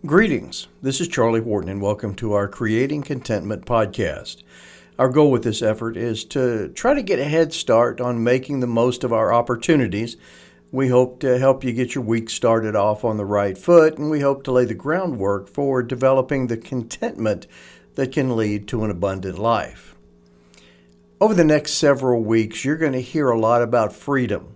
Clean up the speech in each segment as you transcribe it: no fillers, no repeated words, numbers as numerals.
Greetings. This is Charlie Wharton, and welcome to our Creating Contentment podcast. Our goal with this effort is to try to get a head start on making the most of our opportunities. We hope to help you get your week started off on the right foot, and we hope to lay the groundwork for developing the contentment that can lead to an abundant life. Over the next several weeks, you're going to hear a lot about freedom.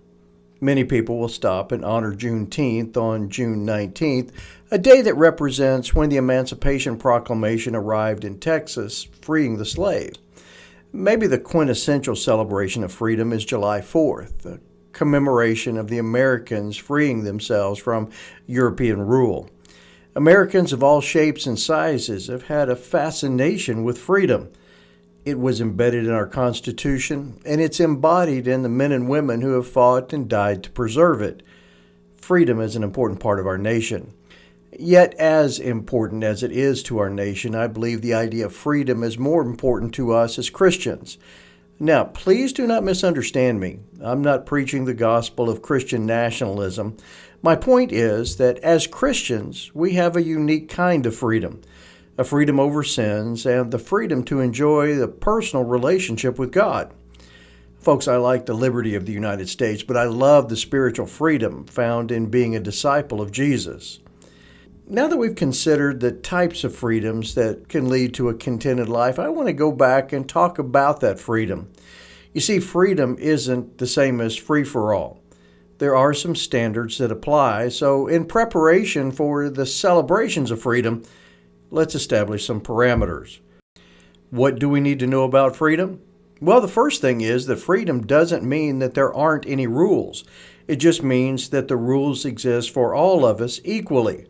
Many people will stop and honor Juneteenth on June 19th, a day that represents when the Emancipation Proclamation arrived in Texas, freeing the slaves. Maybe the quintessential celebration of freedom is July 4th, a commemoration of the Americans freeing themselves from European rule. Americans of all shapes and sizes have had a fascination with freedom. It was embedded in our Constitution, and it's embodied in the men and women who have fought and died to preserve it. Freedom is an important part of our nation. Yet, as important as it is to our nation, I believe the idea of freedom is more important to us as Christians. Now, please do not misunderstand me. I'm not preaching the gospel of Christian nationalism. My point is that as Christians, we have a unique kind of freedom. A freedom over sins, and the freedom to enjoy the personal relationship with God. Folks, I like the liberty of the United States, but I love the spiritual freedom found in being a disciple of Jesus. Now that we've considered the types of freedoms that can lead to a contented life, I want to go back and talk about that freedom. You see, freedom isn't the same as free-for-all. There are some standards that apply, so in preparation for the celebrations of freedom, let's establish some parameters. What do we need to know about freedom? Well, the first thing is that freedom doesn't mean that there aren't any rules. It just means that the rules exist for all of us equally.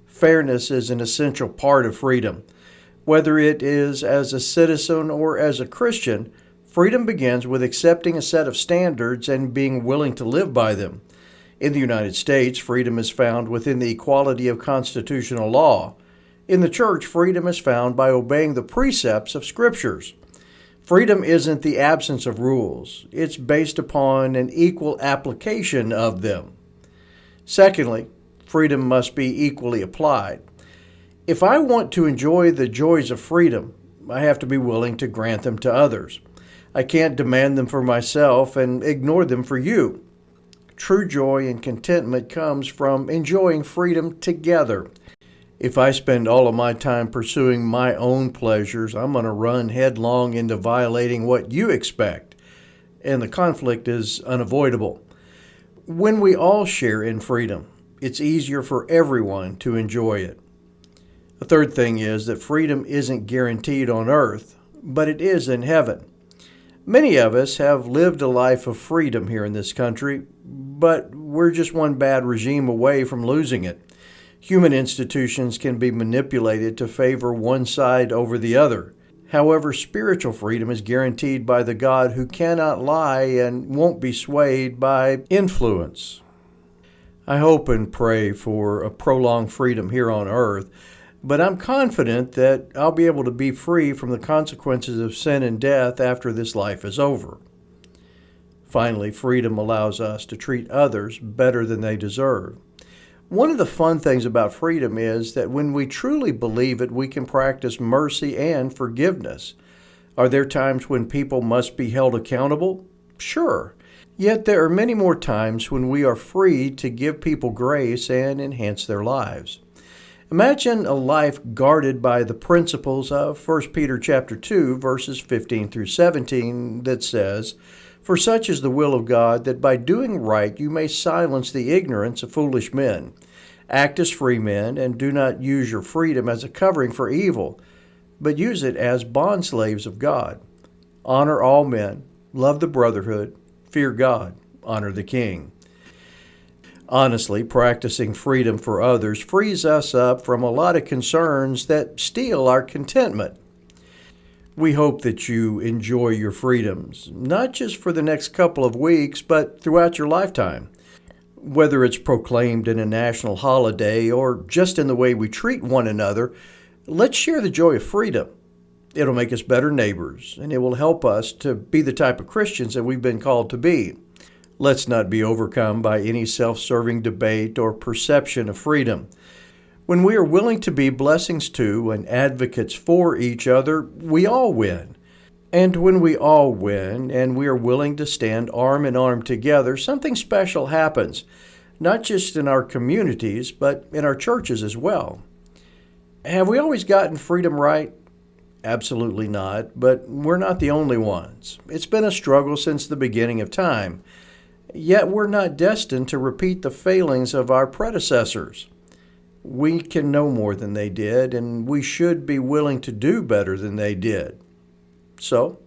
Fairness is an essential part of freedom. Whether it is as a citizen or as a Christian, freedom begins with accepting a set of standards and being willing to live by them. In the United States, freedom is found within the equality of constitutional law. In the church, freedom is found by obeying the precepts of Scriptures. Freedom isn't the absence of rules. It's based upon an equal application of them. Secondly, freedom must be equally applied. If I want to enjoy the joys of freedom, I have to be willing to grant them to others. I can't demand them for myself and ignore them for you. True joy and contentment comes from enjoying freedom together. If I spend all of my time pursuing my own pleasures, I'm going to run headlong into violating what you expect, and the conflict is unavoidable. When we all share in freedom, it's easier for everyone to enjoy it. The third thing is that freedom isn't guaranteed on earth, but it is in heaven. Many of us have lived a life of freedom here in this country, but we're just one bad regime away from losing it. Human institutions can be manipulated to favor one side over the other. However, spiritual freedom is guaranteed by the God who cannot lie and won't be swayed by influence. I hope and pray for a prolonged freedom here on earth, but I'm confident that I'll be able to be free from the consequences of sin and death after this life is over. Finally, freedom allows us to treat others better than they deserve. One of the fun things about freedom is that when we truly believe it, we can practice mercy and forgiveness. Are there times when people must be held accountable? Sure. Yet there are many more times when we are free to give people grace and enhance their lives. Imagine a life guarded by the principles of 1 Peter chapter 2, verses 15 through 17 that says, "For such is the will of God, that by doing right you may silence the ignorance of foolish men. Act as free men, and do not use your freedom as a covering for evil, but use it as bondslaves of God. Honor all men, love the brotherhood, fear God, honor the king." Honestly, practicing freedom for others frees us up from a lot of concerns that steal our contentment. We hope that you enjoy your freedoms, not just for the next couple of weeks, but throughout your lifetime. Whether it's proclaimed in a national holiday or just in the way we treat one another, let's share the joy of freedom. It'll make us better neighbors, and it will help us to be the type of Christians that we've been called to be. Let's not be overcome by any self-serving debate or perception of freedom. When we are willing to be blessings to and advocates for each other, we all win. And when we all win and we are willing to stand arm in arm together, something special happens, not just in our communities, but in our churches as well. Have we always gotten freedom right? Absolutely not, but we're not the only ones. It's been a struggle since the beginning of time. Yet we're not destined to repeat the failings of our predecessors. We can know more than they did, and we should be willing to do better than they did. So,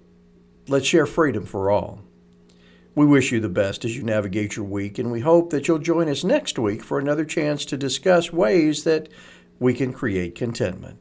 let's share freedom for all. We wish you the best as you navigate your week, and we hope that you'll join us next week for another chance to discuss ways that we can create contentment.